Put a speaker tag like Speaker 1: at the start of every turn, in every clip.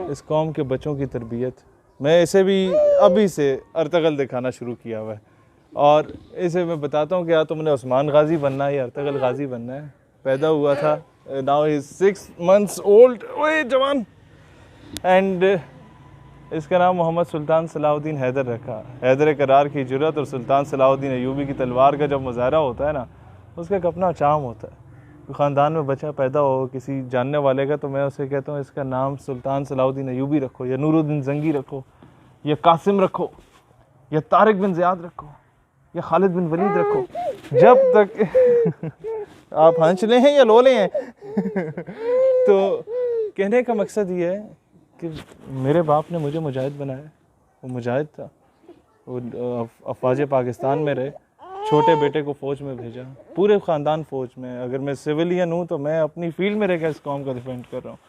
Speaker 1: इस कौम के बच्चों की तरबियत, मैं इसे भी अभी से अर्तगल दिखाना शुरू किया हुआ है और इसे मैं बताता हूँ कि यार तुमने उस्मान गाजी बनना है या अर्तगल गाजी बनना है। पैदा हुआ था, now he is 6 months old, ओए जवान, एंड इसका नाम मोहम्मद सुल्तान सलाहुद्दीन हैदर रखा। हैदर करार की जुर्रत और सुल्तान सलाहुद्दीन अयूबी की तलवार का जब मुजाहरा होता है ना, उसका एक अपना चाम होता है। ख़ानदान में बच्चा पैदा हो किसी जानने वाले का, तो मैं उसे कहता हूँ इसका नाम सुल्तान सलाहुद्दीन अयूबी रखो, या नूरुद्दीन जंगी रखो, या कासिम रखो, या तारिक बिन ज़ियाद रखो, या खालिद बिन वलीद रखो, जब तक आप हंसले हैं या लोले हैं तो कहने का मकसद ये है कि मेरे बाप ने मुझे मुजाहिद बनाया। वो मुजाहिद था, वो अफवाज पाकिस्तान में रहे, छोटे बेटे को फ़ौज में भेजा, पूरे ख़ानदान फ़ौज में। अगर मैं सिविलियन हूँ तो मैं अपनी फील्ड में रहकर इस कौम का डिफेंड कर रहा हूँ।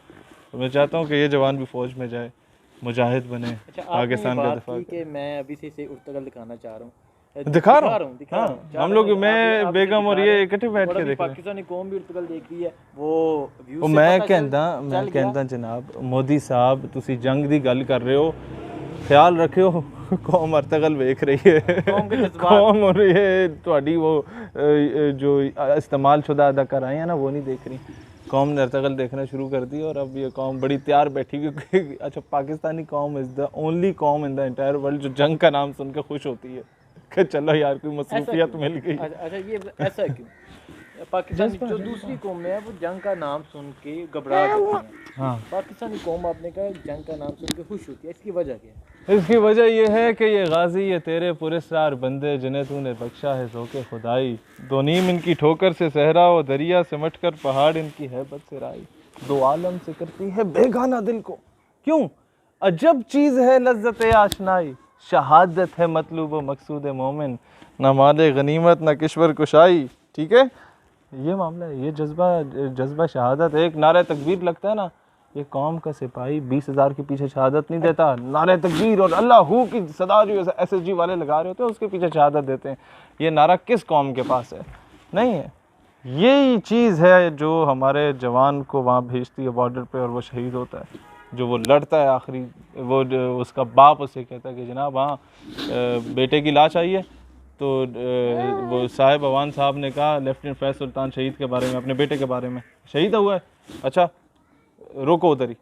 Speaker 1: तो मैं चाहता हूँ कि ये जवान भी फ़ौज में जाए, मुजाहिद बने, पाकिस्तान का दिफा करे।
Speaker 2: मैं अभी से इसे उर्तगल दिखाना चाह रहा हूँ,
Speaker 1: दिखा रहा हूँ। हाँ, हम लोग, मैं बेगम और ये इकट्ठे बैठ के देख रहे हैं।
Speaker 2: पाकिस्तानी कौम भी उर्तगल देख रही है। वो
Speaker 1: मैं कहता जनाब मोदी साहब, तुसी जंग दी गल कर रहे हो, ख्याल रखियो कौम अर्तगल वेख रही है, कौम और ये ਤੁਹਾਡੀ वो जो इस्तेमाल शुदा अदाकाराएं हैं ना, वो नहीं देख रही। कौम ने अर्तगल देखना शुरू कर दी और अब ये कौम बड़ी तैयार बैठी, क्योंकि अच्छा पाकिस्तानी कौम इज़ द ओनली कौम इन द एंटायर वर्ल्ड जो जंग का नाम सुनकर खुश होती है कि चलो यार कोई मसरूफियत मिल गई।
Speaker 2: अच्छा, ये ऐसा क्यों? पाकिस्तान जो दूसरी कौम है वो जंग का नाम सुन के घबरा जाती है। हाँ, पाकिस्तानी कौम आपने कहा जंग का नाम सुन के खुश होती है, इसकी वजह क्या है?
Speaker 1: इसकी वजह यह है कि ये गाजी, ये तेरे पुरस्कार बंदे जिन्हें तूने बख्शा है ज़ोके खुदाई, दो नीम इनकी ठोकर से सहरा व दरिया सिमट कर पहाड़ इनकी हैबत से राई, दो आलम से करती है बेगाना दिल को, क्यों अजब चीज़ है लज्जत आशनाई, शहादत है मतलूब व मकसूद मोमिन, न माले गनीमत न किश्वर कुशाई। ठीक है, ये मामला है, ये जज्बा शहादत। एक नारे तकबीर लगता है ना, ये कौम का सिपाही 20,000 के पीछे शहादत नहीं देता, नारे तकबीर और अल्लाह की सदा जो SSG वाले लगा रहे होते हैं उसके पीछे शहादत देते हैं। ये नारा किस कौम के पास है? नहीं है। यही चीज़ है जो हमारे जवान को वहाँ भेजती है बॉर्डर पे और वो शहीद होता है, जो वो लड़ता है आखिरी, वो उसका बाप उसे कहता है कि जनाब हाँ बेटे की लाश आई है, तो वो साहिब अवान साहब ने कहा लेफ्टिनेंट फैज़ सुल्तान शहीद के बारे में, अपने बेटे के बारे में, शहीद हुआ है, अच्छा रोको उधर ही,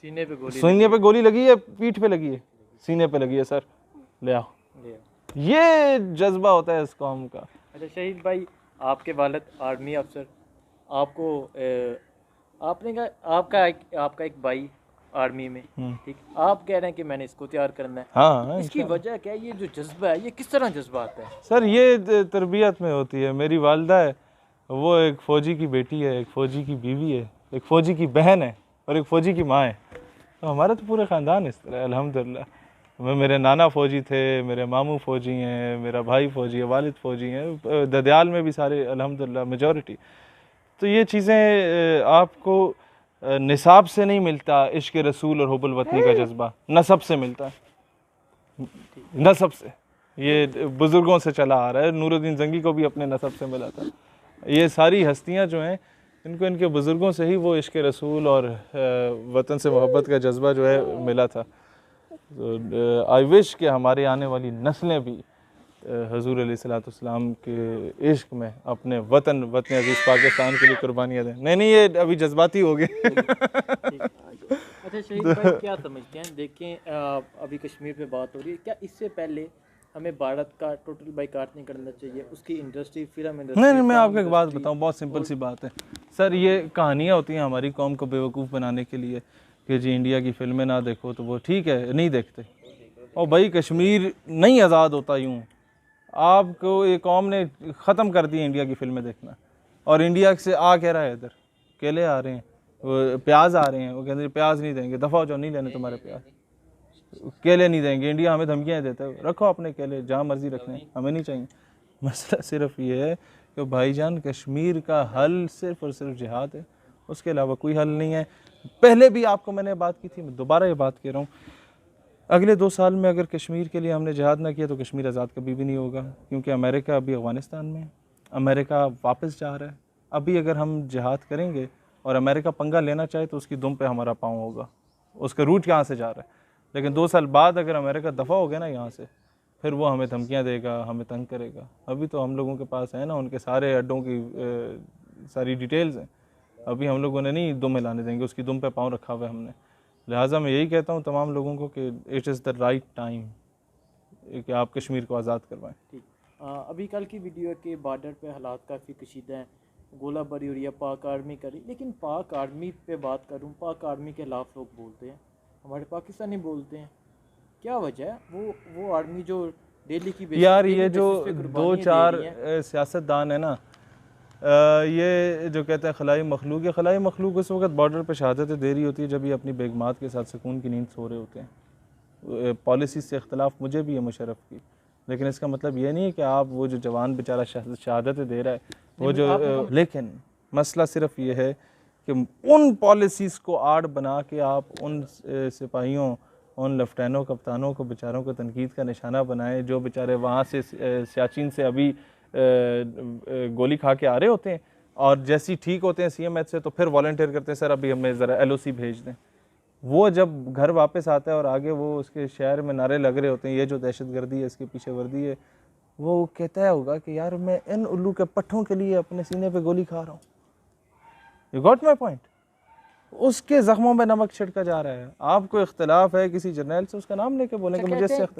Speaker 1: सीने पे गोली लगी है, पीठ पे लगी है, सीने पे लगी है सर, ले आओ। ये जज्बा होता है इस कौम का।
Speaker 2: अच्छा शहीद भाई, आपके वालिद आर्मी अफसर, आपको आपने कहा आपका एक भाई आर्मी में, ठीक, आप कह रहे हैं कि मैंने इसको तैयार करना है।
Speaker 1: हाँ,
Speaker 2: इसकी वजह क्या है? ये जो जज्बा है ये किस तरह जज्बा आता है?
Speaker 1: सर ये तरबियत में होती है। मेरी वालदा है, वो एक फ़ौजी की बेटी है, एक फ़ौजी की बीवी है, एक फ़ौजी की बहन है और एक फ़ौजी की माँ है। तो हमारा तो पूरे ख़ानदान इस तरह अल्हम्दुलिल्लाह। मेरे नाना फ़ौजी थे, मेरे मामू फ़ौजी हैं, मेरा भाई फ़ौजी है, वालिद फ़ौजी हैं, ददयाल में भी सारे अल्हम्दुलिल्लाह मेजॉरिटी। तो ये चीज़ें आपको निसाब से नहीं मिलता, इश्क़ रसूल और हुब्बुल वतनी का जज्बा नसब से मिलता है, नसब से। ये बुज़ुर्गों से चला आ रहा है, नूरुद्दीन जंगी को भी अपने नसब से मिला था। ये सारी हस्तियाँ जो हैं इनको इनके बुज़ुर्गों से ही वो इश्क़ रसूल और वतन से मोहब्बत का जज्बा जो है मिला था। तो आई विश कि हमारे आने वाली नस्लें भी हज़ूर अलैहिस्सलाम के इश्क में अपने वतन अज़ीज़ पाकिस्तान के लिए कुर्बानियाँ दें। नहीं ये अभी जज्बाती हो गए।
Speaker 2: अच्छा शहीद भाई, क्या समझते हैं, देखें अभी कश्मीर पे बात हो रही है, क्या इससे पहले हमें भारत का टोटल बाइकाट नहीं करना चाहिए? उसकी इंडस्ट्री, फिल्म इंडस्ट्री।
Speaker 1: नहीं मैं आपको एक बात बताऊं, बहुत सिंपल सी बात है सर। ये कहानियाँ होती हैं हमारी कौम को बेवकूफ़ बनाने के लिए कि जी इंडिया की फिल्में ना देखो, तो वो ठीक है नहीं देखते। और भाई कश्मीर नहीं आज़ाद होता यूँ, आपको ये कौम ने ख़त्म कर दी इंडिया की फिल्में देखना। और इंडिया से आ कह रहा है, इधर केले आ रहे हैं, वो प्याज आ रहे हैं, वो कहते हैं प्याज नहीं देंगे, दफ़ा हो जाओ, नहीं लेने तुम्हारे प्याज, केले नहीं देंगे। इंडिया हमें धमकियाँ देता है, रखो अपने केले जहाँ मर्जी रखने, हमें नहीं चाहिए। मसला सिर्फ ये है कि भाईजान कश्मीर का हल सिर्फ और सिर्फ जिहाद है, उसके अलावा कोई हल नहीं है। पहले भी आपको मैंने बात की थी, मैं दोबारा ये बात कह रहा हूँ, अगले 2 साल में अगर कश्मीर के लिए हमने जिहाद ना किया तो कश्मीर आज़ाद कभी भी नहीं होगा, क्योंकि अमेरिका अभी अफ़गानिस्तान में है, अमेरिका वापस जा रहा है। अभी अगर हम जिहाद करेंगे और अमेरिका पंगा लेना चाहे तो उसकी दुम पे हमारा पाँव होगा, उसका रूट यहाँ से जा रहा है। लेकिन 2 साल बाद अगर अमेरिका दफ़ा हो गया ना यहाँ से, फिर वो हमें धमकियाँ देगा, हमें तंग करेगा। अभी तो हम लोगों के पास है ना उनके सारे अड्डों की सारी डिटेल्स हैं, अभी हम लोगों ने नहीं दुम हिलाने देंगे, उसकी दुम पे पाँव रखा हुआ है हमने। लिहाजा मैं यही कहता हूँ तमाम लोगों को कि it is the right time कि आप कश्मीर को आज़ाद करवाएं।
Speaker 2: ठीक। अभी कल की वीडियो के बॉर्डर पे हालात काफ़ी कशीदा हैं, गोला बारी हो रही है, पाक आर्मी करी, लेकिन पाक आर्मी पे बात करूँ, पाक आर्मी के खिलाफ लोग बोलते हैं, हमारे पाकिस्तानी बोलते हैं, क्या वजह है? वो आर्मी जो डेली की
Speaker 1: यार ये जो 2-4 सियासतदान है ना, ये जो कहते हैं खलाई मखलूक, ये खलाई मखलूक उस वक्त बॉर्डर पर शहादतें दे रही होती है जब ये अपनी बेगमात के साथ सुकून की नींद सो रहे होते हैं। पॉलिसी से इख्तलाफ मुझे भी है मुशर्रफ की, लेकिन इसका मतलब ये नहीं है कि आप वो जो जवान बेचारा शहादतें दे रहा है वो जो, लेकिन मसला सिर्फ ये है कि उन पॉलिसीज़ को आड़ बना के आप उन सिपाहियों, उन लेफ्टिनेंटों कप्तानों को बेचारों को तनकीद का निशाना बनाएं जो बेचारे वहाँ से सियाचिन से अभी गोली खा के आ रहे होते हैं, और जैसे ही ठीक होते हैं CMH से तो फिर वॉलंटियर करते हैं, सर अभी हमें ज़रा LOC भेज दें। वो जब घर वापस आता है और आगे वो उसके शहर में नारे लग रहे होते हैं, ये जो दहशतगर्दी है इसके पीछे वर्दी है, वो कहता होगा कि यार मैं इन उल्लू के पट्ठों के लिए अपने सीने पे गोली खा रहा हूँ। You got my point? उसके जख्मों में नमक छिड़का जा रहा है। आपको इख्तलाफ है किसी जर्नल से, उसका नाम लेके बोलेंगे मुझे इससे इख्तलाफ